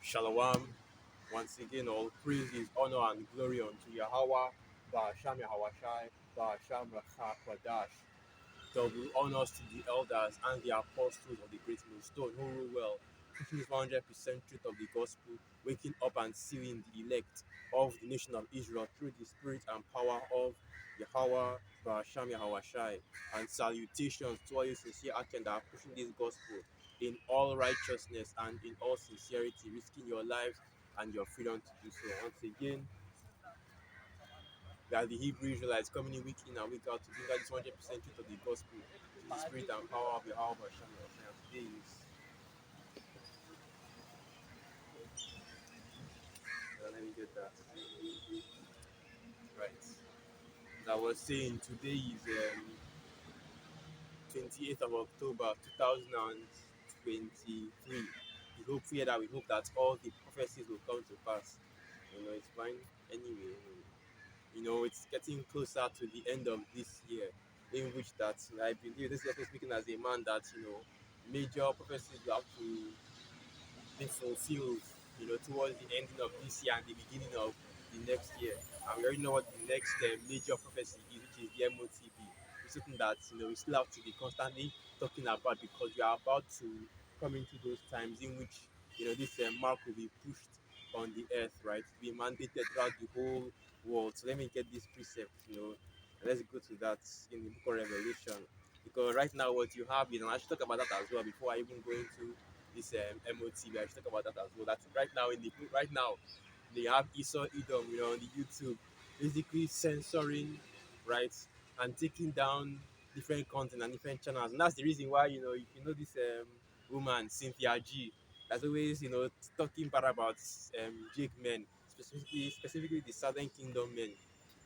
Shalom. Once again, all praises, honor, and glory unto Yahweh, Ba'asham Yahawashai, Ba'asham Racha. Double honors to the elders and the apostles of the great millstone who rule well, pushing this 100% truth of the gospel, waking up and sealing the elect of the nation of Israel through the spirit and power of Yahweh, Ba'asham Yahawashai. And salutations to all you sincere actions that are pushing this gospel in all righteousness and in all sincerity, risking your lives and your freedom to do so. Once again, that the Hebrew Israelites coming in week in and week out to bring out this 100% truth of the gospel to the spirit and power of Yahweh Hashem. Today is, let me get that right. As I was saying, today is 28th of October 2023. We hope that all the prophecies will come to pass. It's fine anyway. It's getting closer to the end of this year, in which that I believe this is also speaking as a man that major prophecies will have to be fulfilled, towards the ending of this year and the beginning of the next year. And we already know what the next major prophecy is, which is the MOTB. It's something that we still have to be constantly talking about because we are about to come into those times in which this mark will be pushed on the earth, right? To be mandated throughout the whole world. So let me get this precept, and let's go to that in the book of Revelation. Because right now, what you have is, and I should talk about that as well before I even go into this MOTV. I should talk about that as well. That's right now they have Esau Edom, on the YouTube, basically censoring, right, and taking down different content and different channels. And that's the reason why if this woman Cynthia G, that's always talking bad about Jake men, specifically the Southern Kingdom men,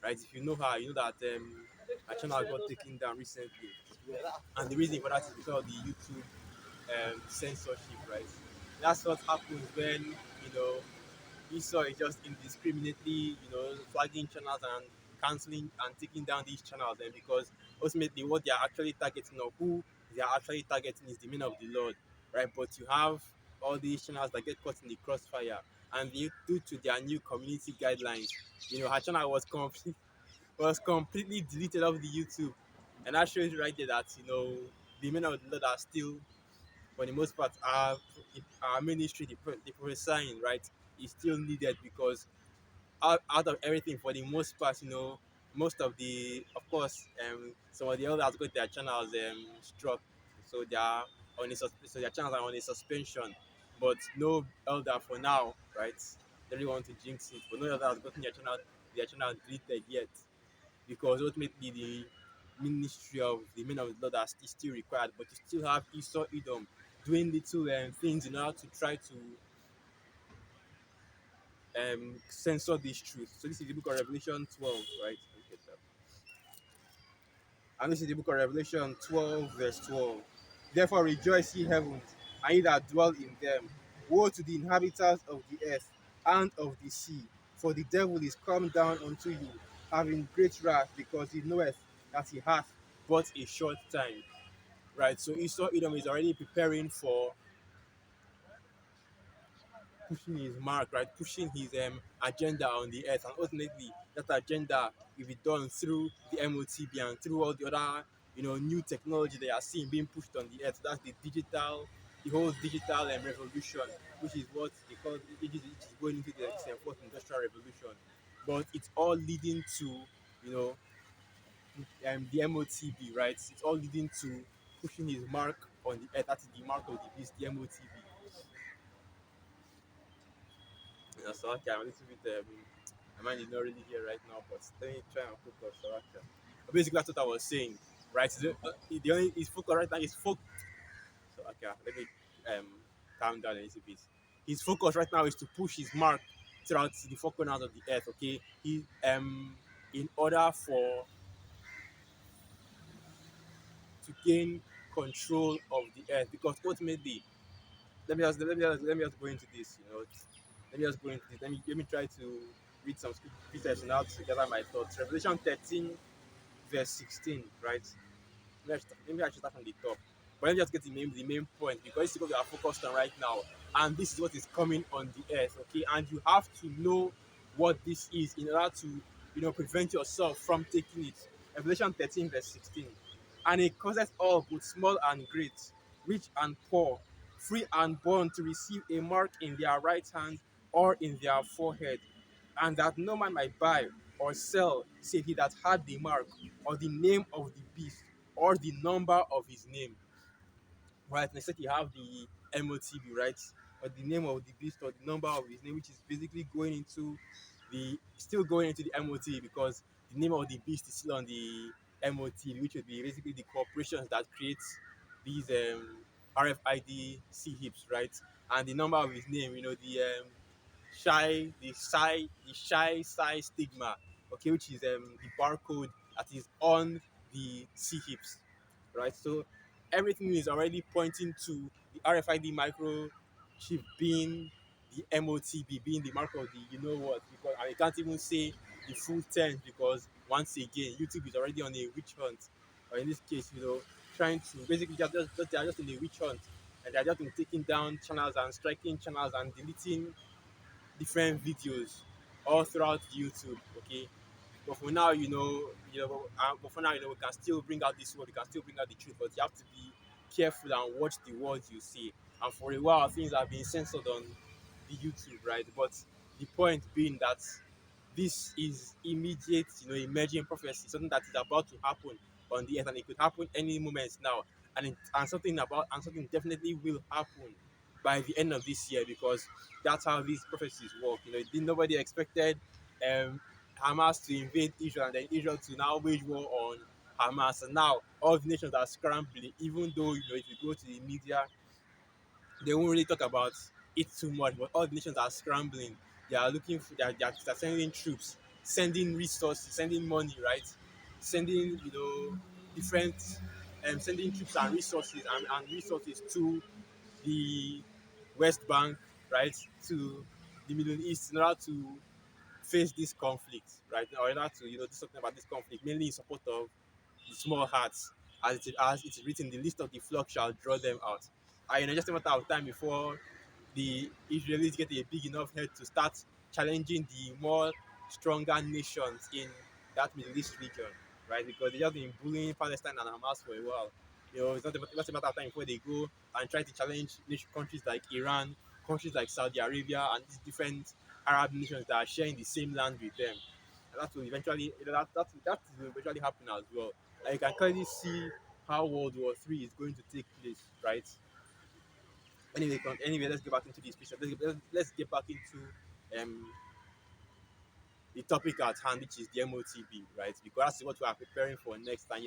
right? If you know her, you know that her channel got taken down recently, and the reason for that is because of the YouTube censorship, right? That's what happens when Esau is just indiscriminately, flagging channels and canceling and taking down these channels, and because ultimately what they are actually targeting, or who they are actually targeting, is the men of the Lord, right? But you have all these channels that get caught in the crossfire, and due to their new community guidelines, her channel was completely deleted off the YouTube, and that shows you right there that the men of the Lord are still, for the most part, our ministry, the prophesying, right, is still needed because out of everything, for the most part, most of the, of course, some of the elders got their channels struck, so they are so their channels are on a suspension, but no elder for now, right? They really want to jinx it, but no elder has gotten their channel deleted yet, because ultimately the ministry of the men of the Lord is still required, but you still have Esau Edom doing little things in order to try to censor this truth. So this is the book of Revelation 12, right? And this is the book of Revelation 12, verse 12. Therefore rejoice, ye heavens, and ye that dwell in them. Woe to the inhabitants of the earth and of the sea, for the devil is come down unto you, having great wrath, because he knoweth that he hath but a short time. Right, so Esau Edom is already preparing for pushing his mark, right? Pushing his agenda on the earth, and ultimately that agenda will be done through the MOTB and through all the other new technology they are seeing being pushed on the earth. That's the whole digital revolution, which is what they call which is going into the fourth industrial revolution. But it's all leading to the MOTB, right? It's all leading to pushing his mark on the earth. That is the mark of the beast, the MOTB. So okay, I'm a little bit my mind is not really here right now, but let me try and focus. So okay. But basically, that's what I was saying, right? The only his focus right now is focus. So okay, let me um calm down a little bit. His focus right now is to push his mark throughout the four corners of the earth. Okay, he in order for to gain control of the earth, because ultimately, let me just go into this. Let me just go into this. Let me try to read some scriptures now to gather my thoughts. Revelation 13, verse 16, right? Maybe I should start from the top. But let me just get the main point, because this is what we are focused on right now. and this is what is coming on the earth. Okay, and you have to know what this is in order to, prevent yourself from taking it. Revelation 13 verse 16. And it causes all, both small and great, rich and poor, free and bond, to receive a mark in their right hand or in their forehead, and that no man might buy or sell save he that had the mark, or the name of the beast, or the number of his name. Right? Next, you have the MOTB, right? Or the name of the beast, or the number of his name, which is basically still going into the MOT, because the name of the beast is still on the MOT, which would be basically the corporations that creates these RFID C hips, right? And the number of his name, the shy stigma, okay, which is the barcode that is on the C hips, right? So everything is already pointing to the RFID microchip being the MOTB, being the mark of the you know what, because I can't even say the full terms, because once again YouTube is already on a witch hunt, or in this case, trying to basically they are just in a witch hunt, and they are just been taking down channels and striking channels and deleting different videos all throughout YouTube. Okay, but for now, we can still bring out this word, we can still bring out the truth, but you have to be careful and watch the words you say. And for a while, things have been censored on the YouTube, right? But the point being that this is immediate, emerging prophecy, something that is about to happen on the earth, and it could happen any moment now, and something definitely will happen by the end of this year, because that's how these prophecies work. Nobody expected um, Hamas to invade Israel, and then Israel to now wage war on Hamas. And now all the nations are scrambling, even though if you go to the media, they won't really talk about it too much. But all the nations are scrambling. They are looking for they're sending troops, sending resources, sending money, right? Sending different sending troops and resources and resources to the West Bank, right? To the Middle East, in order to face this conflict, right? Or in order to do something about this conflict, mainly in support of the small hearts, as it is written, the least of the flock shall draw them out. And just a matter of time before the Israelis get a big enough head to start challenging the more stronger nations in that Middle East region, right? Because they just been bullying Palestine and Hamas for a while. It's not a matter of time before they go and try to challenge countries like Iran, countries like Saudi Arabia, and these different Arab nations that are sharing the same land with them. And that will eventually, that will eventually happen as well. And you can clearly see how World War III is going to take place, right? Anyway, let's get back into this picture. Let's get back into um the topic at hand, which is the MOTB, right? Because that's what we are preparing for next. And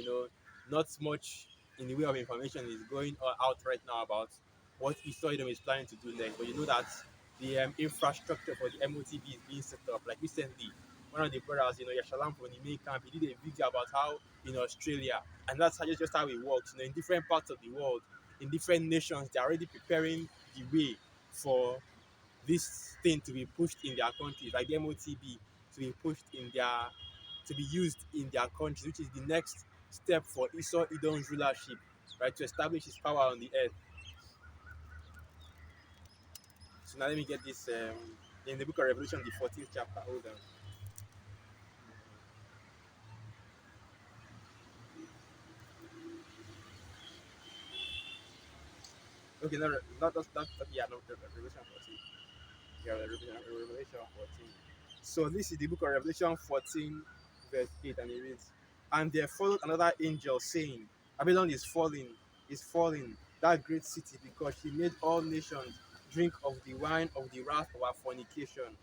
not much in the way of information is going out right now about what Eastern is planning to do next. But you know that the infrastructure for the MOTB is being set up. Like recently, one of the brothers, Yashalam from the main camp, he did a video about how in Australia, and that's just how it works. In different parts of the world, in different nations, they're already preparing the way for this thing to be pushed in their countries, like the MOTB to be pushed in their to be used in their countries, which is the next step for Esau Edom's rulership, right? To establish his power on the earth. So now let me get this in the book of Revelation, the 14th chapter. Hold on. Okay, no, not that yeah, no, Revelation 14. Yeah, Revelation 14. So this is the book of Revelation 14, verse 8, and it reads, "And there followed another angel, saying, Babylon is falling, that great city, because she made all nations drink of the wine of the wrath of her fornication.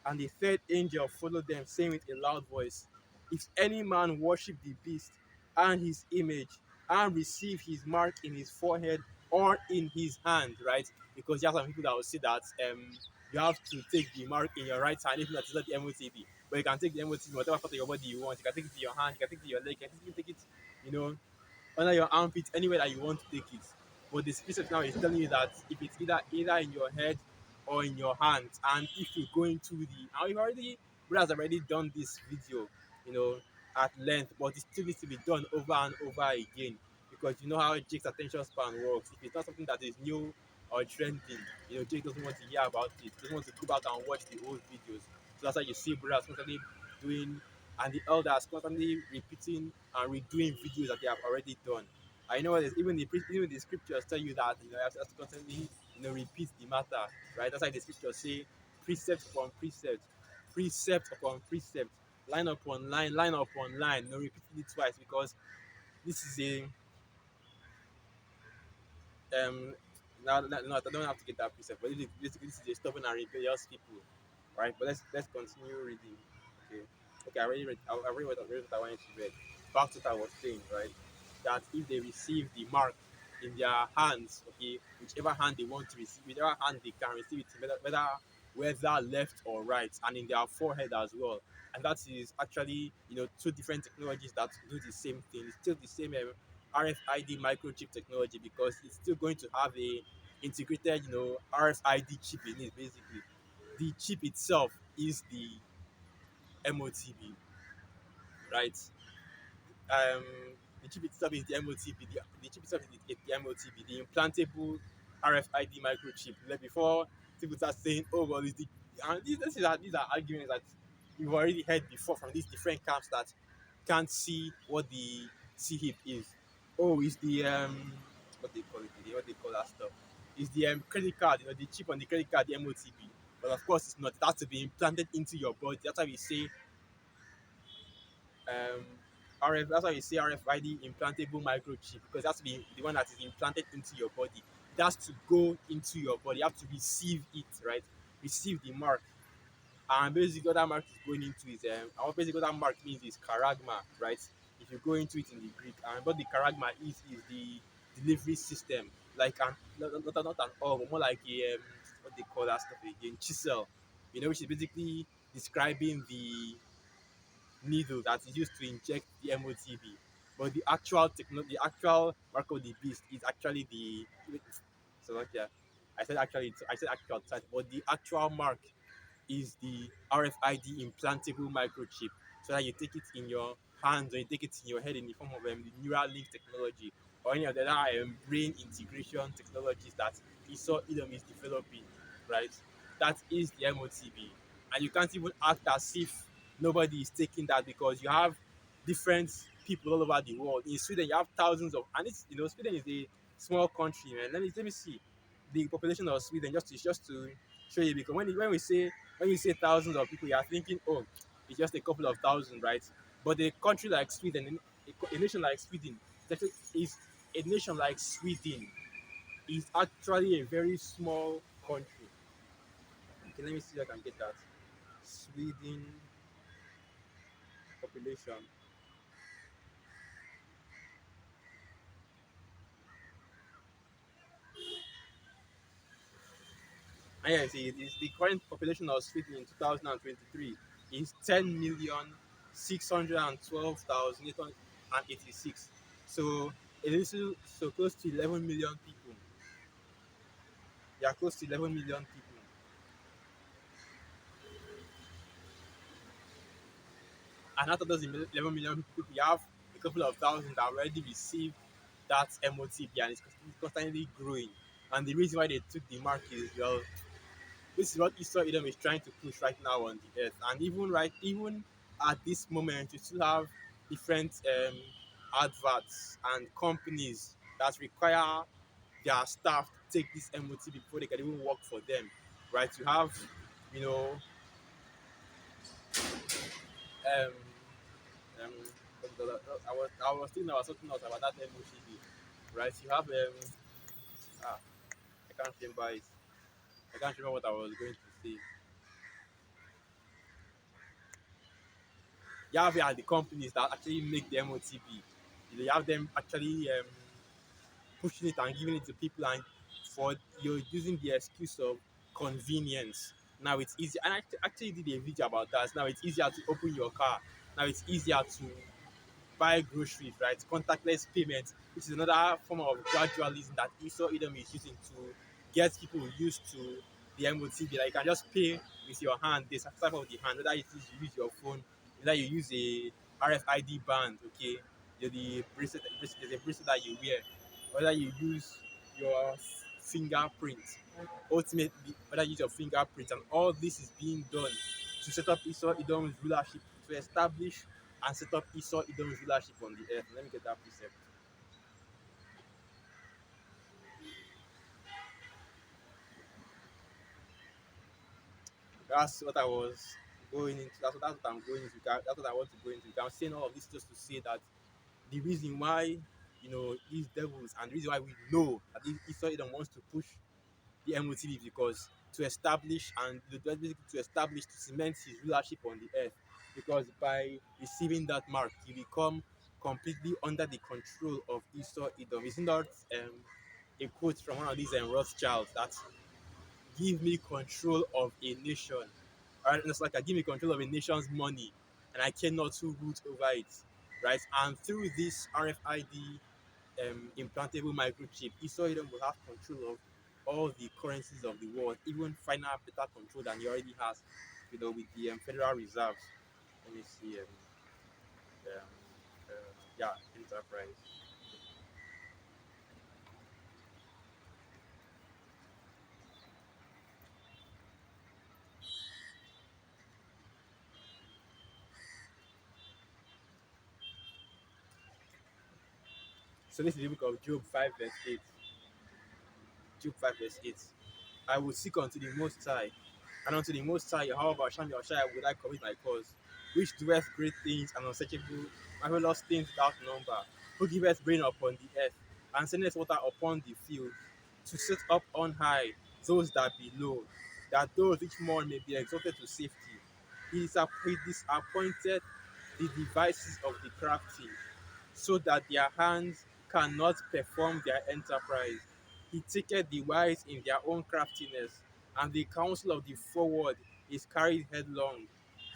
And the third angel followed them, saying with a loud voice, If any man worship the beast and his image, and receive his mark in his forehead or in his hand," right? Because there are some people that will say that you have to take the mark in your right hand, even though it's not the MOTB. But you can take the MOTB, whatever part of your body you want. You can take it to your hand, you can take it to your leg, you can even take it, you know, under your armpit, anywhere that you want to take it. But the scripture now is telling you that if it's either in your head or in your hands, and if you go into the, and we've already, Brad has already done this video, you know, at length, but it still needs to be done over and over again, because you know how Jake's attention span works. If it's not something that is new or trending. Jake doesn't want to hear about it. Doesn't want to go back and watch the old videos. So that's why you see brothers constantly doing, and the elders constantly repeating and redoing videos that they have already done. I know even the scriptures tell you that you have to constantly repeat the matter, right? That's why the scriptures say precept upon precept, precept upon precept, line upon line, line upon line. Repeating it twice because this is a um no, I don't have to get that precept, but basically this is a stubborn and rebellious people, right? But let's continue reading. Okay, okay, I already read what I wanted to read. Back to what I was saying, right? That if they receive the mark in their hands, okay, whichever hand they want to receive, whichever hand they can receive it, whether left or right, and in their forehead as well. And that is actually two different technologies that do the same thing. It's still the same RFID microchip technology because it's still going to have a integrated RFID chip in it. Basically, the chip itself is the MOTB, right? um, the chip itself is the MOTB. The chip itself is the MOTB, the implantable RFID microchip. Like before, people start saying, "Oh well, it's the," and these are arguments that you've already heard before from these different camps that can't see what the C hip is. Oh, it's the what they call it, what they call that stuff. It's the credit card, the chip on the credit card, the MOTB. But of course, it's not. It has to be implanted into your body. That's why we say um, that's why we say RFID implantable microchip because it has to be the one that is implanted into your body. It has to go into your body. You have to receive it, right? Receive the mark. And basically, what that mark is going into is what basically what that mark means is charagma, right? If you go into it in the Greek, and what the charagma is the delivery system, like not an orb, but more like a what they call that stuff again, chisel, which is basically describing the needle that is used to inject the MOTB. But the actual mark of the beast is actually the so okay. I said actual type, but the actual mark is the RFID implantable microchip. So that you take it in your hands or you take it in your head in the form of the neural link technology or any of the other brain integration technologies that Esau Edom is developing, right? That is the MOTB. And you can't even act as if nobody is taking that because you have different people all over the world. In Sweden, you have thousands of, and it's Sweden is a small country, man. Let me see the population of Sweden just to show you because when you say thousands of people, you are thinking, oh, it's just a couple of thousand, right? But a country like Sweden, a nation like Sweden, is a nation like Sweden is actually a very small country. Okay, let me see if I can get that. Sweden population. And yes, it is the current population of Sweden in 2023 is 10,612,886. So so close to 11 million people. They are close to 11 million people. And out of those 11 million people, you have a couple of thousand that already received that MOTB and it's constantly growing. And the reason why they took the mark is, well, this is what Esau Edom is trying to push right now on the earth. And even at this moment, you still have different adverts and companies that require their staff to take this MOT before they can even work for them. Right? You have, you know, um, um, I was talking about that MOTB. Right? You have ah, I can't remember it. I can't remember what I was going to say. You have the companies that actually make the MOTB. You have them actually pushing it and giving it to people, and for you're using the excuse of convenience. Now it's easy, and I actually did a video about that. Now it's easier to open your car. Now it's easier to buy groceries, right? Contactless payment, which is another form of gradualism that Esau Edom is using to get people used to the MOTB. Like you can just pay with your hand, this type of the hand, whether it is you use your phone, whether you use a RFID band, okay, the bracelet, there's a bracelet that you wear, whether you use your fingerprint. Ultimately, Father use your fingerprint, and all this is being done to set up Esau Edom's rulership, to establish and set up Esau Edom's rulership on the earth. Let me get that precept. That's what I was going into. That's what I'm going into. That's what I want to go into. I'm saying all of this just to say that the reason why, these devils, and the reason why we know that Esau Edom wants to push the MOTV is because to establish and basically to establish, to cement his rulership on the earth, because by receiving that mark he become completely under the control of Esau Edom. Isn't that a quote from one of these Rothschilds that give me control of a nation? Alright, it's like I give me control of a nation's money and I cannot who root over it, right? And through this RFID implantable microchip, Esau Edom will have control of all the currencies of the world, even final better control than he already has, with the Federal Reserves. Let me see. Um, yeah, enterprise. So this is the book of Job 5 verse 8. Job 5 verse 8. I will seek unto the Most High, and unto the Most High, however, Hashem Yahushua, will I commit my cause, which doeth great things and unsearchable, marvelous things without number, who giveth rain upon the earth, and sendeth water upon the field, to set up on high those that be low, that those which mourn may be exalted to safety. He disappointed the devices of the crafty, so that their hands cannot perform their enterprise. He taketh the wise in their own craftiness, and the counsel of the forward is carried headlong.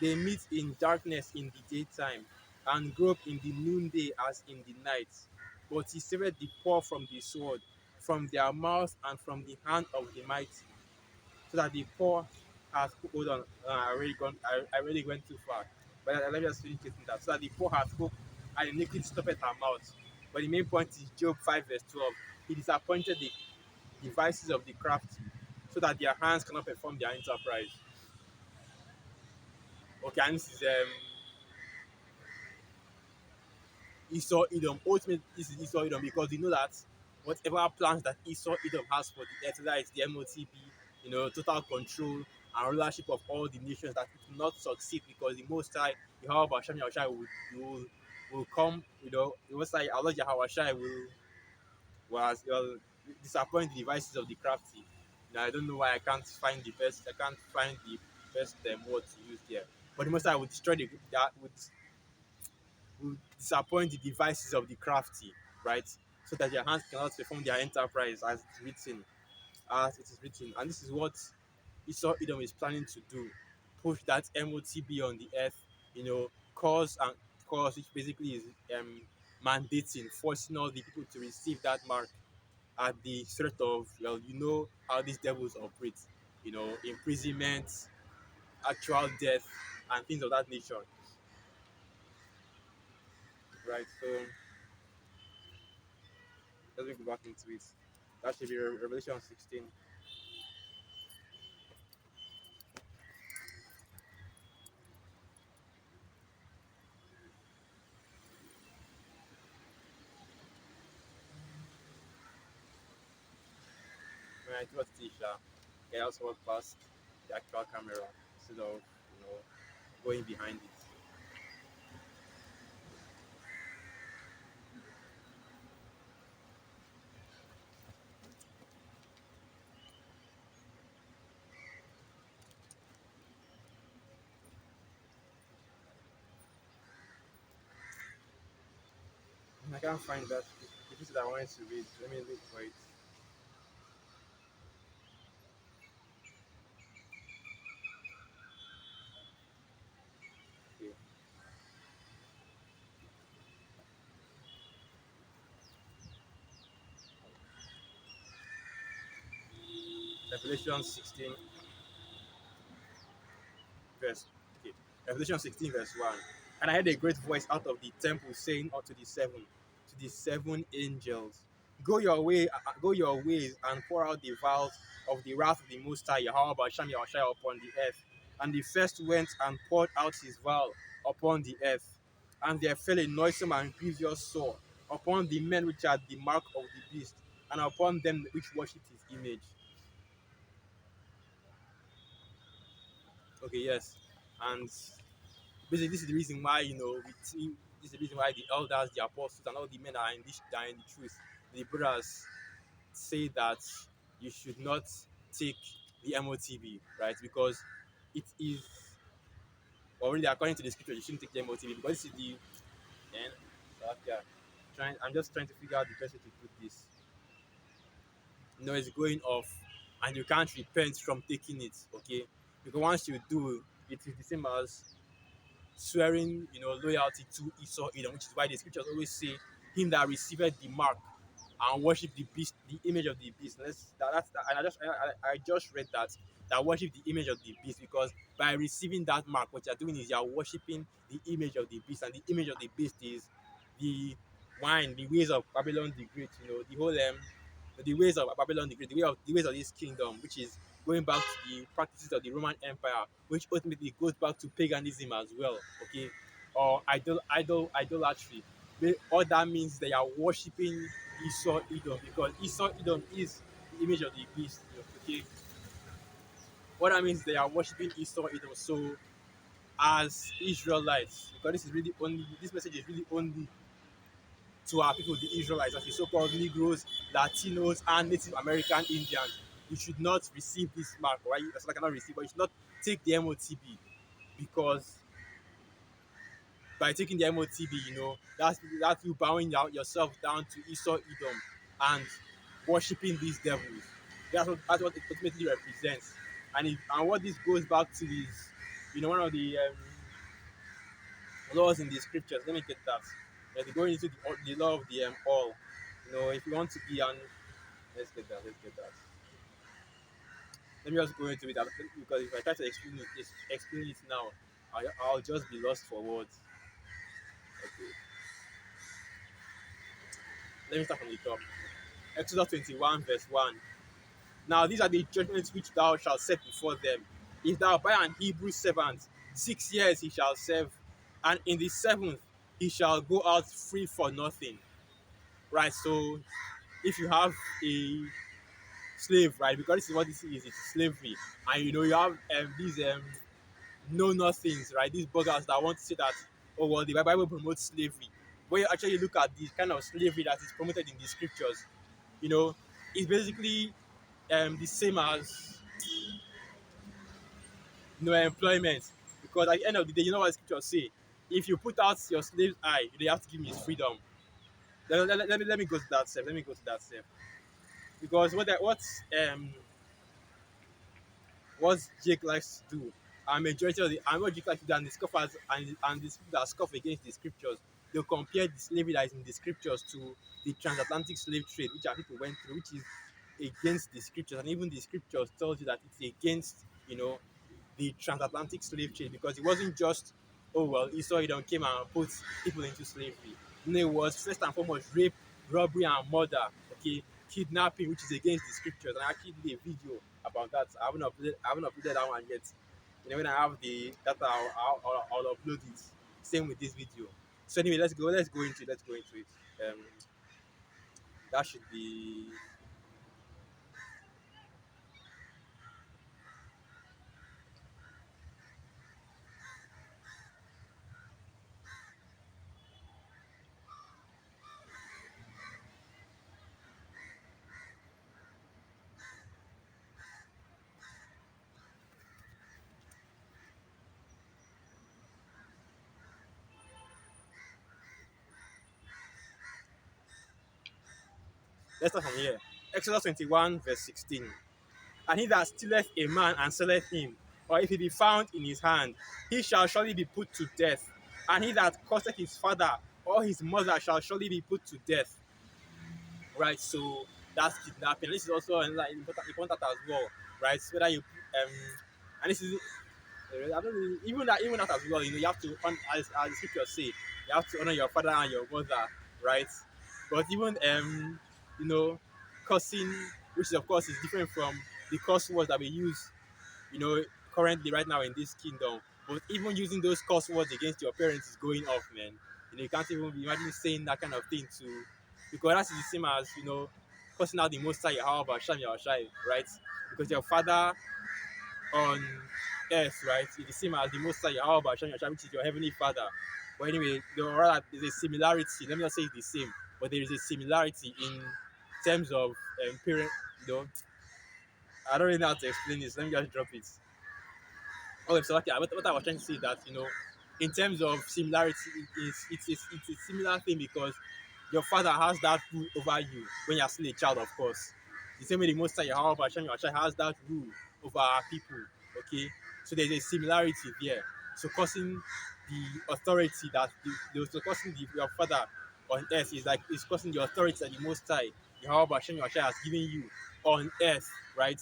They meet in darkness in the daytime, and grope in the noonday as in the night. But he saveth the poor from the sword, from their mouth, and from the hand of the mighty, so that the poor has hold on. I already went too far. But let me just finish getting that. So that the poor has hope, and iniquity stoppeth her mouth. But the main point is Job 5 verse 12. He disappointed the devices of the crafty, so that their hands cannot perform their enterprise. Okay, and this is Esau Edom. Ultimately, this is Esau Edom because you know that whatever plans that Esau Edom has for the earth, whether it's the MOTB, total control and rulership of all the nations, that it will not succeed because the Most High, Yahweh Hashem Yahushua, will come, the Most High, Allah Yahweh will disappoint the devices of the crafty. Now, I don't know why I can't find the best word to use there. But the Most High will destroy will disappoint the devices of the crafty, right? So that their hands cannot perform their enterprise as it's written, as it is written. And this is what Esau Edom is planning to do: push that MOTB on the earth, cause and cause, which basically is mandating, forcing all the people to receive that mark at the threat of, well, how these devils operate, imprisonment, actual death, and things of that nature, right? So let me go back into it. That should be Revelation 16. When I got Tisha, I also walk past the actual camera instead of, going behind it. I can't find that. The piece that I wanted to read. Let me look for it. Okay. Revelation 16 verse. Okay. Revelation 16 verse 1. And I heard a great voice out of the temple saying unto the seven angels, Go your ways, and pour out the vials of the wrath of the Most High Yahweh Basham Yahushua upon the earth. And the first went and poured out his vial upon the earth, and there fell a noisome and grievous sore upon the men which had the mark of the beast, and upon them which worshipped his image. Okay, yes, and basically this is the reason why we see, this is the reason why the elders, the apostles, and all the men that are in the truth, the brothers say that you should not take the MOTB, right? Because it is already according to the scripture, you shouldn't take the MOTB because this is the then. Yeah, I'm just trying to figure out the best way to put this. It's going off, and you can't repent from taking it, okay? Because once you do, it is the same as swearing, loyalty to Esau Edom, which is why the scriptures always say, "Him that receiveth the mark and worship the beast, the image of the beast." And I just read that worship the image of the beast, because by receiving that mark, what you're doing is you're worshiping the image of the beast, and the image of the beast is the wine, the ways of Babylon the Great. The whole the ways of Babylon the Great, the ways of this kingdom, which is going back to the practices of the Roman Empire, which ultimately goes back to paganism as well. Okay, or idolatry. All that means they are worshiping Esau Edom, because Esau Edom is the image of the beast. Okay, what that means, they are worshiping Esau Edom. So as Israelites, because this message is really only to our people, the Israelites, as the so-called Negroes, Latinos, and Native American Indians, you should not receive this mark, right? That's like I cannot receive, but you should not take the MOTB, because by taking the MOTB, that's you bowing yourself down to Esau Edom and worshiping these devils. That's what it ultimately represents. And what this goes back to is, one of the laws in the scriptures. Let me get that. Going into the law of the all. If you want to be an, let's get that. Let's get that. Let me just go into it, because if I try to explain it now, I'll just be lost for words. Okay. Let me start from the top. Exodus 21, verse 1. Now these are the judgments which thou shalt set before them. If thou buy an Hebrew servant, 6 years he shall serve, and in the seventh he shall go out free for nothing. Right? So if you have a slave, right? Because this is what this is, it's slavery. And you have these know nothings, right? These buggers that want to say that, oh well, the Bible promotes slavery. When you actually look at the kind of slavery that is promoted in the scriptures, you know, it's basically the same as employment. Because at the end of the day, you know what the scriptures say? If you put out your slave's eye, they have to give me his freedom. Let me go to that step. Let me go to that step. Because what Jake likes to do, and majority of the and what Jake likes to do, and the scoffers and the people that scoff against the scriptures, they'll compare the slavery that is in the scriptures to the transatlantic slave trade, which our people went through, which is against the scriptures. And even the scriptures tells you that it's against, the transatlantic slave trade, because it wasn't just, oh well, Esau Edom came and put people into slavery. No, it was first and foremost rape, robbery, and murder. Okay, kidnapping, which is against the scriptures. And I actually did a video about that. I haven't uploaded that one yet. When I have the data, I'll upload it. Same with this video. So anyway, let's go into it. That should be. Let's start from here. Exodus 21, verse 16. And he that stealeth a man and selleth him, or if he be found in his hand, he shall surely be put to death. And he that curseth his father or his mother shall surely be put to death. Right, so that's kidnapping. This is also important as well, right? So whether you and this is I don't really, even that as well. You have to, as the scriptures say, you have to honor your father and your mother, right? But even you know, cursing, which of course is different from the curse words that we use, you know, currently right now in this kingdom. But even using those curse words against your parents is going off, man. You know, you can't even imagine saying that kind of thing to, because that's the same as, you know, cursing out the Most High Yahweh Hashem Yahushai, right? Because your father on earth, right, is the same as the Most High Yahweh Hashem Yahushai, which is your heavenly Father. But anyway, there's a similarity. Let me not say it's the same, but there is a similarity in terms of parent. You know, I don't really know how to explain this. Let me just drop it. Oh, so okay. What I was trying to say is that, you know, in terms of similarity, it's a similar thing because your father has that rule over you when you're still a child, of course. The same way the Most High Yahweh Hashem Yahweh has that rule over our people. Okay, so there's a similarity there. So causing the authority that so causing your father on earth is causing the authority that the Most High Yahweh Hashem Yahweh has given you on earth, right?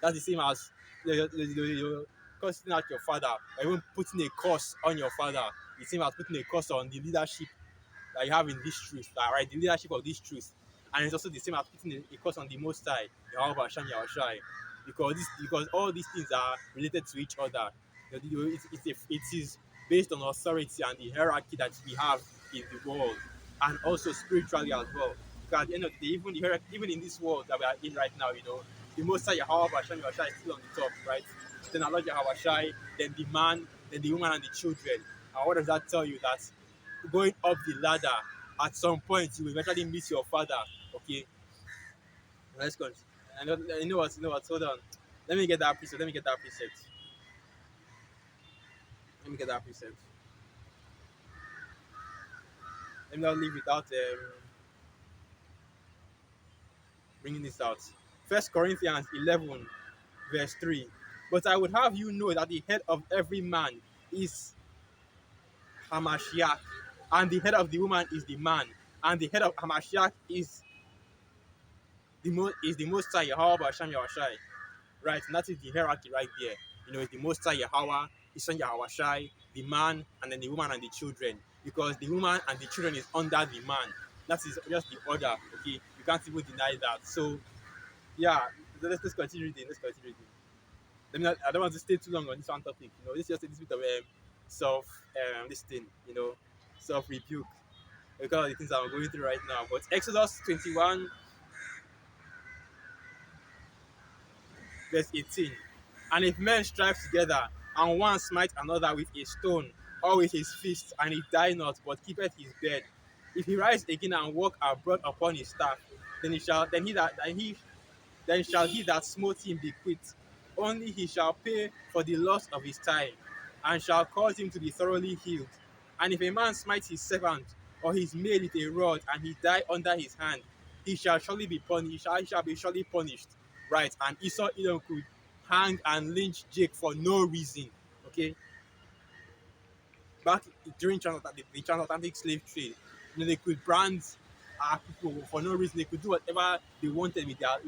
That's the same as you're cursing out your father, or even putting a curse on your father. The same as putting a curse on the leadership that you have in this truth, right? The leadership of this truth. And it's also the same as putting a curse on the Most High, Yahweh Hashem Yahushai. Because all these things are related to each other. It is based on authority and the hierarchy that we have in the world, and also spiritually as well. Because at the end of the day, even in this world that we are in right now, you know, the Most High Yahweh Hashem Yahushai is still on the top, right? Then Allah Yahweh Shai, then the man, then the woman and the children. And what does that tell you? That going up the ladder, at some point you will eventually meet your father. Okay, let's go. You know what? You know what? Hold on. Let me get that preset. Let me get that preset. Let me get that preset. Let me not leave without bringing this out. First Corinthians 11, verse 3. But I would have you know that the head of every man is Hamashiach, and the head of the woman is the man, and the head of Hamashiach is the most high Yahweh Hashem Yahushai. Right, and that is the hierarchy right there. You know, it's the Most High Yahweh, His Son Yahweh Shai, the man, and then the woman and the children. Because the woman and the children is under the man. That is just the order. Okay, you can't even deny that. So, yeah, let's continue reading. Let's continue reading. I don't want to stay too long on this one topic. You know, this is just a little bit of self, this thing. You know, self rebuke because of the things I'm going through right now. But Exodus 21 verse 18. And if men strive together, and one smite another with a stone, or with his fist, and he die not, but keepeth his bed, if he rise again and walk abroad upon his staff, then shall he that smote him be quit. Only he shall pay for the loss of his time, and shall cause him to be thoroughly healed. And if a man smite his servant or his maid with a rod, and he die under his hand, he shall surely be punished. He shall be surely punished. Right? And Esau Edom could hang and lynch Jake for no reason. Okay? Back during the transatlantic slave trade, you know, they could brand our people for no reason. They could do whatever they wanted with our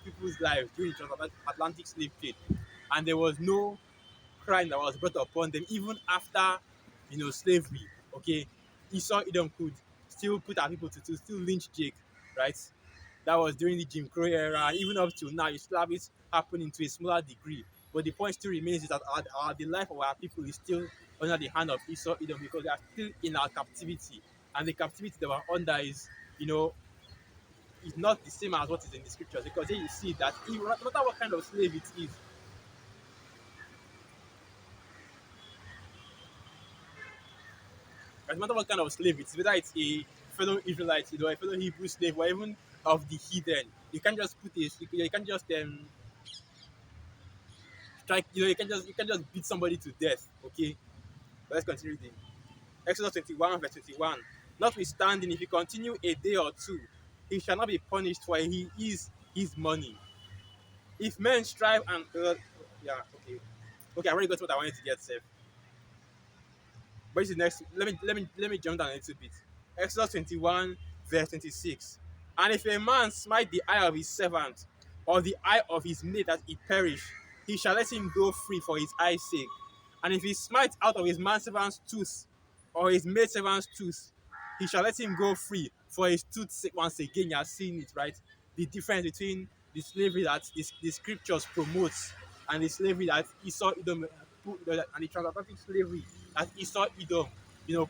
people's lives during the transatlantic slave trade, and there was no crime that was brought upon them even after, you know, slavery. Okay, Esau Edom could still put our people to still lynch Jake, right? That was during the Jim Crow era. Even up to now, you still have it happening to a smaller degree. But the point still remains is that the life of our people is still under the hand of Esau Edom because they are still in our captivity. And the captivity that we're under is, you know, is not the same as what is in the scriptures. Because then you see that no matter what kind of slave it is, no matter what kind of slave it is, whether it's a fellow Israelite, you know, a fellow Hebrew slave, or even of the heathen, you can't just you can't just strike, you know, you can just beat somebody to death. Okay, but let's continue reading. Exodus 21 verse 21. Notwithstanding, if he continue a day or two, he shall not be punished, for he is his money. If men strive and yeah, okay, I already got what I wanted to get, Seth. But this is next. Let me jump down a little bit. Exodus 21 verse 26. And if a man smite the eye of his servant, or the eye of his maid that it perish, he shall let him go free for his eye's sake. And if he smite out of his manservant's tooth, or his maidservant's tooth, he shall let him go free for its truth's sake, once again, you are seeing it, right? The difference between the slavery that the scriptures promotes and the slavery that Esau Edom and the transatlantic slavery that Esau Edom,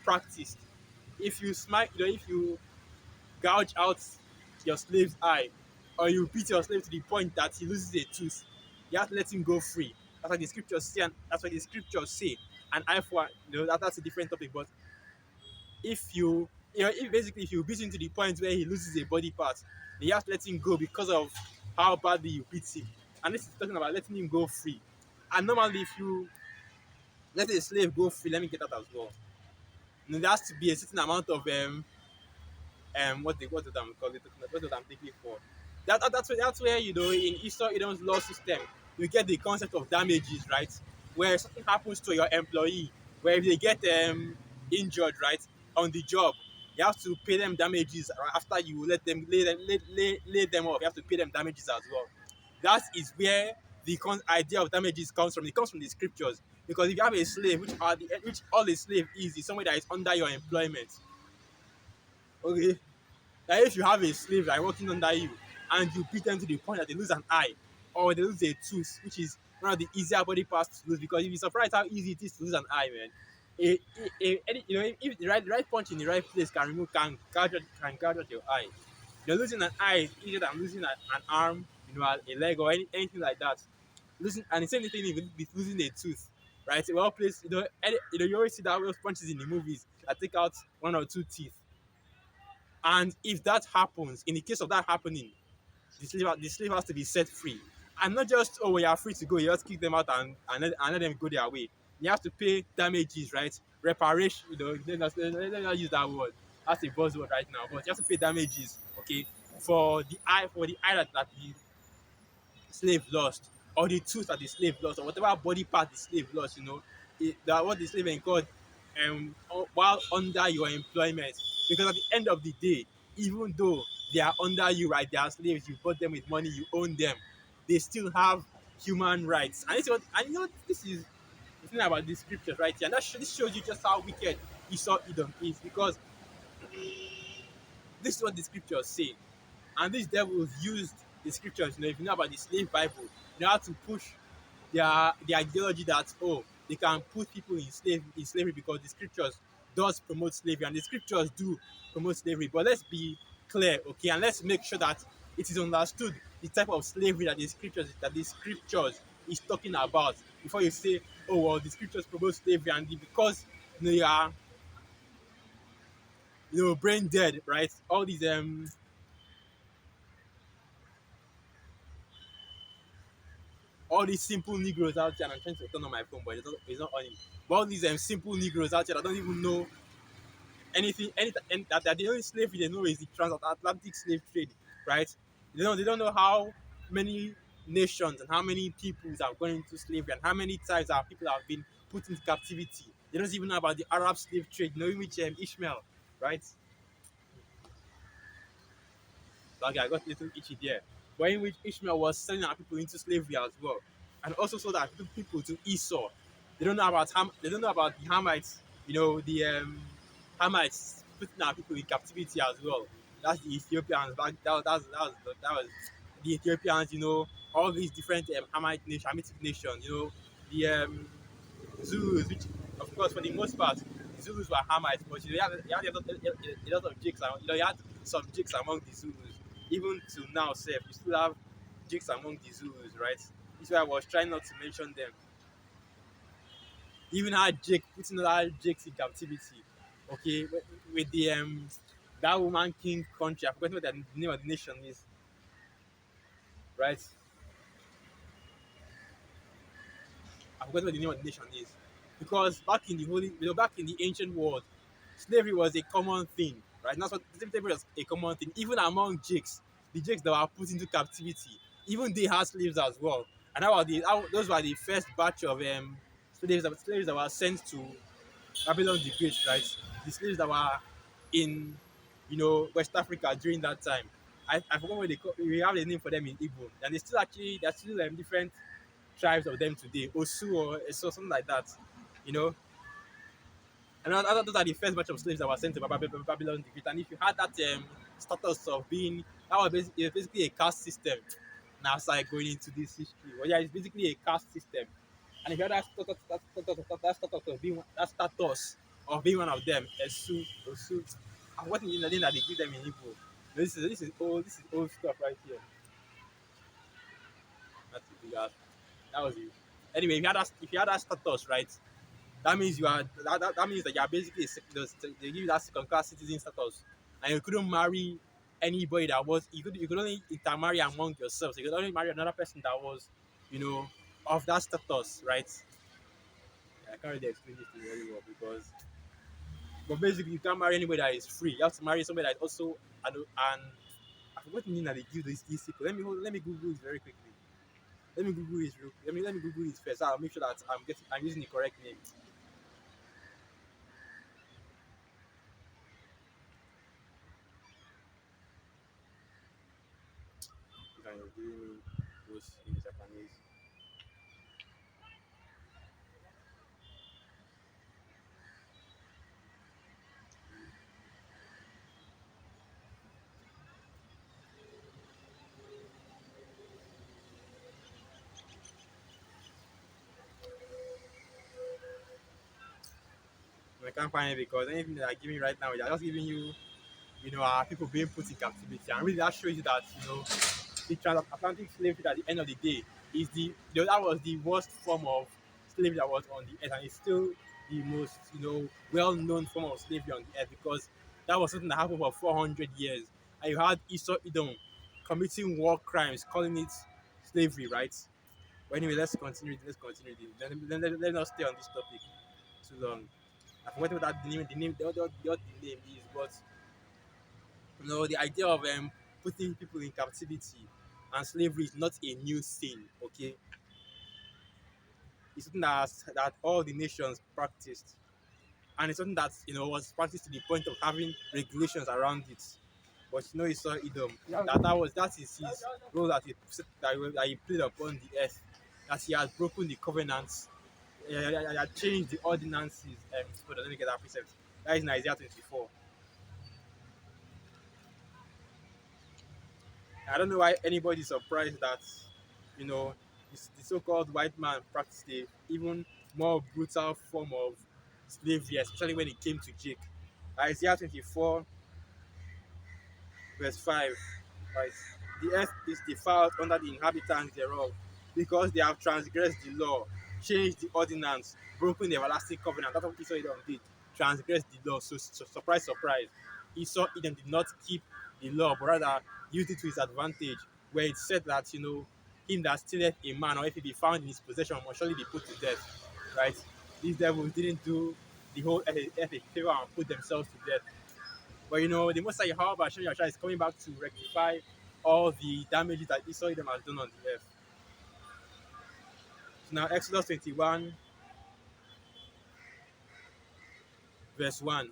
practiced. If you smite, if you gouge out your slave's eye, or you beat your slave to the point that he loses a tooth, you have to let him go free. That's what the scriptures say, and that's what the scriptures say. An eye for that's a different topic. But if you, if basically if you beat him to the point where he loses a body part, then you have to let him go because of how badly you beat him. And this is talking about letting him go free. And normally, if you let a slave go free, let me get that as well. There has to be a certain amount of what did I call it? What did I'm thinking for? That's where in Eastern Edom's law system you get the concept of damages, right? Where something happens to your employee, where if they get injured, right, on the job, you have to pay them damages after you let them lay them off. You have to pay them damages as well. That is where the idea of damages comes from. It comes from the scriptures. Because if you have a slave, which all a slave is somebody that is under your employment. Okay, that if you have a slave that is working under you and you beat them to the point that they lose an eye or they lose a tooth, which is one of the easier body parts to lose, because you'll be surprised how easy it is to lose an eye, man. If the right punch in the right place can gouge out your eye. You're losing an eye is easier than losing an arm, a leg or anything like that. And the same thing with losing a tooth, right? Well placed, you always see that those punches in the movies that take out one or two teeth. And if that happens, in the case of that happening, the slave has to be set free. And not just, oh, when you are free to go, you just kick them out and let them go their way. You have to pay damages, right? Reparation, let not use that word. That's a buzzword right now. But you have to pay damages, okay, for the eye that the slave lost, or the tooth that the slave lost, or whatever body part the slave lost, that what the slave incurred while under your employment. Because at the end of the day, even though they are under you, right, they are slaves, you bought them with money, you own them, they still have human rights. This is the thing about the scriptures right here. And this shows you just how wicked Esau Edom is, because this is what the scriptures say. And these devils used the scriptures, if you know about the slave Bible, how to push their ideology that, oh, they can put people in slavery because the scriptures does promote slavery, and the scriptures do promote slavery. But let's be clear, okay, and let's make sure that it is understood the type of slavery that the scriptures is talking about before you say, oh well, the scriptures promote slavery, and because you are brain dead, right? All these simple Negroes out there, and I'm trying to turn on my phone, but it's not on. But all these simple Negroes out there that don't even know anything, and that the only slavery they know is the transatlantic slave trade, right? They don't know how many nations and how many peoples have gone into slavery and how many times our people have been put into captivity. They don't even know about the Arab slave trade, in which Ishmael, right? Okay, I got a little itchy there. But in which Ishmael was selling our people into slavery as well, and also sold our people to Esau. They don't know about the Hamites. The Hamites putting our people in captivity as well. That's the Ethiopians back. That was the Ethiopians. All these different Hamitic nations. The Zulus, which of course for the most part the Zulus were Hamites, but you had a lot of Jakes. You had some Jakes among the Zulus. Even to now, you still have Jakes among the Zulus, right? This is why I was trying not to mention them. Even had Jake putting other Jakes in captivity, okay, with the that woman king country. I forgot what the name of the nation is, right? I forgot what the name of the nation is. Because back in the ancient world, slavery was a common thing, right? And that's what slavery was a common thing. Even among Jakes, the Jakes that were put into captivity, even they had slaves as well. And those were the first batch of slaves that were sent to Babylon the Great, right? The slaves that were in West Africa during that time. I forgot what they call. We have a name for them in Igbo, and there's still different tribes of them today, Osu or Eso, something like that. You know, And those are the first batch of slaves that were sent to Babylon the Great. And if you had that status of being, that was basically a caste system. Now I started going into this history. Well, yeah, it's basically a caste system. And if you had that status of being one of them, Esu, and what is the name that they give them in Igbo? This is old stuff right here. That's it. That was it. Anyway, if you had that status, right, that means that means that you are basically they give you that second class citizen status, and you couldn't marry anybody that was you could only intermarry among yourselves. You could only marry another person that was, you know, of that status, right? I can't really explain this to you very well because, but basically you can't marry anybody that is free. You have to marry somebody that is also and I forgot the name that they give these people. Let me Google it very quickly. Let me Google it real. Let me Google it first. I'll make sure that I'm using the correct name. Can you give me those in Japanese? I can't find it because anything that I'm giving right now, they're just giving you, people being put in captivity. And really that shows you that, the transatlantic slavery at the end of the day is that was the worst form of slavery that was on the earth. And it's still the most, well-known form of slavery on the earth because that was something that happened for 400 years. And you had Esau Edom committing war crimes, calling it slavery, right? But anyway, let's continue. Let's continue. Let's not stay on this topic too long. I forgot what the name is, but the idea of putting people in captivity and slavery is not a new thing. Okay, it's something that all the nations practiced, and it's something that was practiced to the point of having regulations around it. But he saw Edom. That is his role that he played upon the earth. That he has broken the covenants. He had changed the ordinances. Hold on, let me get that precept. That is in Isaiah 24. I don't know why anybody is surprised that you know the so-called white man practiced a even more brutal form of slavery, especially when it came to Jake. Isaiah 24 verse 5, right? The earth is defiled under the inhabitants thereof, because they have transgressed the law, changed the ordinance, broken the everlasting covenant. That's what Esau Edom did, transgressed the law. So surprise, surprise, Esau Edom did not keep the law, but rather used it to his advantage, where it said that, him that stealeth a man, or if he be found in his possession, must surely be put to death, right? These devils didn't do the whole earth a favor and put themselves to death. But the Most High Yahweh Hashem Yahshua is coming back to rectify all the damages that Esau Edom has done on the earth. So now Exodus 21 verse 1.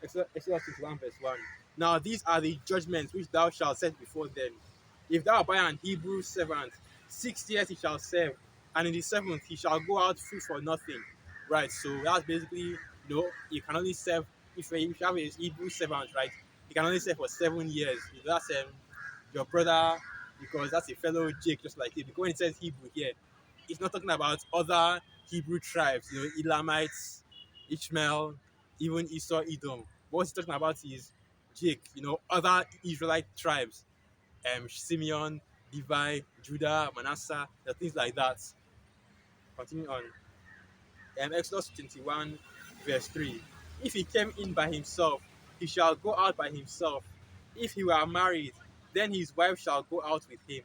Exodus 21 verse 1. Now these are the judgments which thou shalt set before them. If thou buy an Hebrew servant, 6 years he shall serve, and in the seventh he shall go out free for nothing. Right, so that's basically, you can only serve, if you have a Hebrew servant, right, you can only serve for 7 years. That's your brother, because that's a fellow Jake just like you. Because when it says Hebrew here, it's not talking about other Hebrew tribes, Elamites, Ishmael, even Esau, Edom. What he's talking about is Jake, other Israelite tribes, Simeon, Levi, Judah, Manasseh, things like that. Continue on. Exodus 21, verse 3. If he came in by himself, he shall go out by himself. If he were married, then his wife shall go out with him.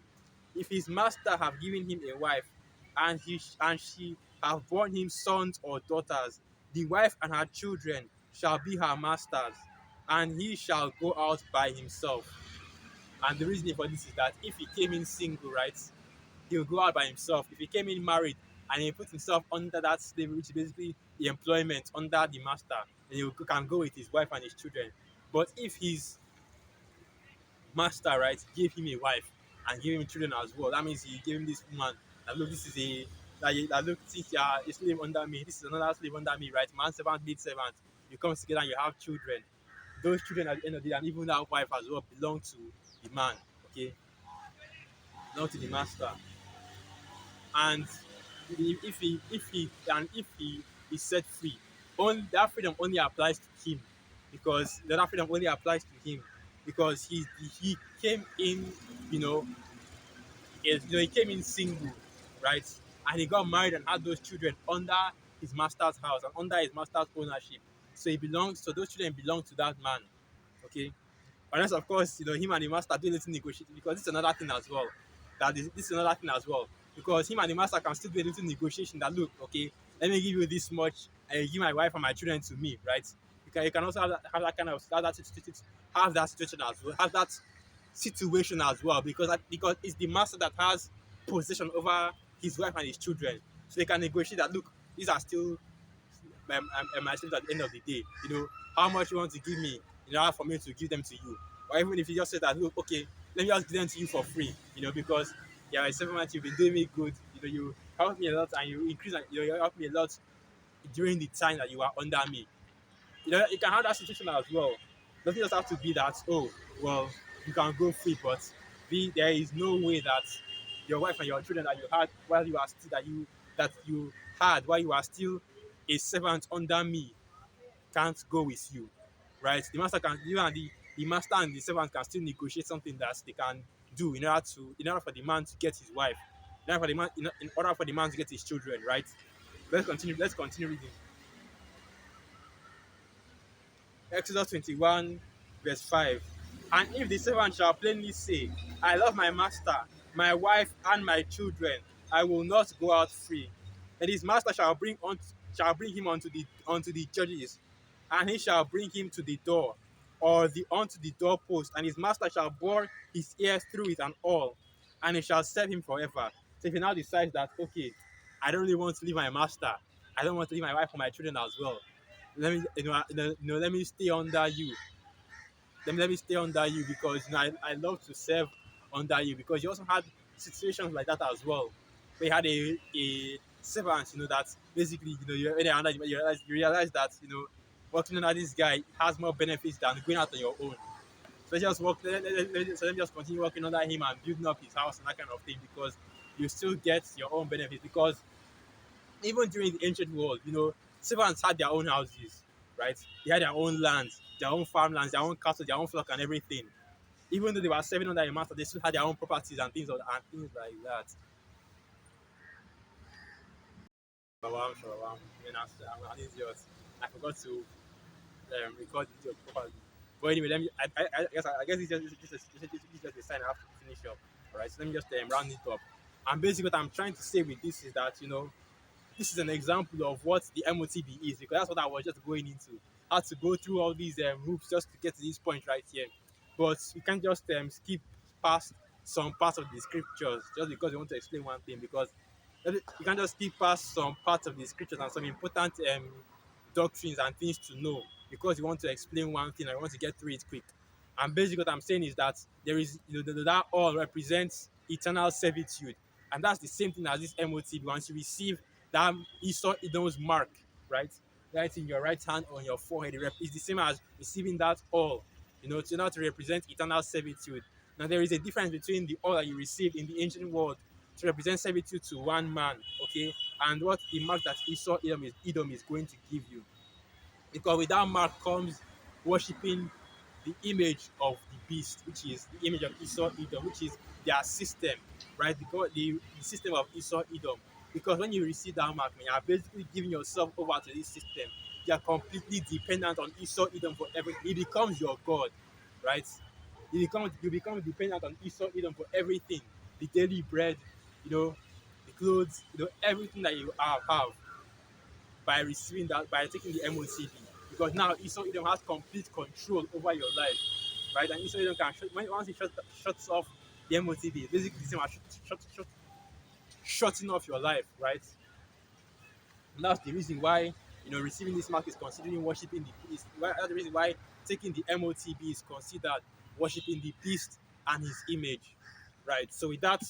If his master have given him a wife, and she have borne him sons or daughters, the wife and her children shall be her masters, and he shall go out by himself. And the reason for this is that if he came in single, right, he'll go out by himself. If he came in married and he put himself under that slavery, which is basically the employment under the master, then he can go with his wife and his children. But if his master, right, gave him a wife and gave him children as well, that means he gave him this woman. And look, that look, since you are a slave under me, this is another slave under me, right? Man servant, maid servant. You come together and you have children. Those children at the end of the day, and even that wife as well, belong to the man. Okay, belong to the master. And if he is set free, only that freedom only applies to him, because that freedom only applies to him because he came in, you know, he came in single, right? And he got married and had those children under his master's house and under his master's ownership. So he belongs. So those children belong to that man. Okay. Unless, of course, him and the master do little negotiating, because this is another thing as well. This is another thing as well. Because him and the master can still do a little negotiation that, look, okay, let me give you this much and you give my wife and my children to me, right? You can also have that kind of have that situation as well, have that situation as well, because it's the master that has possession over his wife and his children. So they can negotiate that, look, these are still my slaves at the end of the day. How much you want to give me in order for me to give them to you. Or even if you just say that, look, okay, let me just give them to you for free, because yeah, a servant, you've been doing me good. You help me a lot and you increase, and you help me a lot during the time that you are under me. You can have that situation as well. Doesn't just have to be that, oh, well, you can go free, but there is no way that your wife and your children that you had while you are still that you had while you are still a servant under me can't go with you, right? The master can you and the master and the servant can still negotiate something that they can do in order for the man to get his wife, in order for the man to get his children, right? Let's continue reading. Exodus 21, verse 5. And if the servant shall plainly say, I love my master, my wife, and my children, I will not go out free. And his master shall bring him unto the judges, and he shall bring him to the door, or unto the doorpost, and his master shall bore his ears through it and all, and he shall serve him forever. So if he now decides that, okay, I don't really want to leave my master, I don't want to leave my wife or my children as well, let me stay under you. Let me stay under you, because I love to serve under you, because you also had situations like that as well. We had a servant, that basically, you're when you're under him, you realize that, working under this guy has more benefits than going out on your own. So let me just continue working under him and building up his house and that kind of thing, because you still get your own benefits. Because even during the ancient world, servants had their own houses, right? They had their own lands, their own farmlands, their own cattle, their own flock, and everything. Even though they were serving under a master, they still had their own properties and things like that. Shalom, shalom. I think I forgot to record the video properly. But anyway, let me. I guess it's just a sign I have to finish up. All right, so let me just round it up. And basically, what I'm trying to say with this is that, this is an example of what the MOTB is, because that's what I was just going into. How to go through all these hoops just to get to this point right here. But we can't just skip past some parts of the scriptures just because we want to explain one thing. Because you can't just skip past some parts of the scriptures and some important doctrines and things to know because you want to explain one thing and you want to get through it quick. And basically, what I'm saying is that there is, that all represents eternal servitude, and that's the same thing as this MOTB. Once you receive that Esau Edom's mark, right? Right in your right hand or on your forehead. It's the same as receiving that all, to represent eternal servitude. Now, there is a difference between the all that you receive in the ancient world to represent servitude to one man, okay, and what the mark that Edom is going to give you. Because with that mark comes worshipping the image of the beast, which is the image of Esau Edom, which is their system, right? The system of Esau Edom. Because when you receive that mark, man, you are basically giving yourself over to this system. You are completely dependent on Esau Edom for everything. He becomes your God, right? You become dependent on Esau Edom for everything. The daily bread, the clothes, everything that you have by receiving that, by taking the MOTB. Because now Esau Edom has complete control over your life, right? And Esau Edom once he shuts off the MOTB, basically the same as shutting off your life, right? And that's the reason why, receiving this mark is considering worshiping the beast. That's the reason why taking the MOTB is considered worshiping the beast and his image, right? So with that,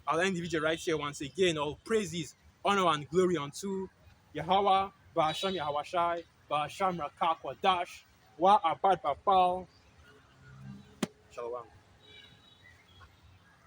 I'll end the video right here once again. All praises honor and glory unto Yahweh, Ba'asham Yahawashai, Ba'asham Rakak Wadash, Wa Abad Babal. Shalom.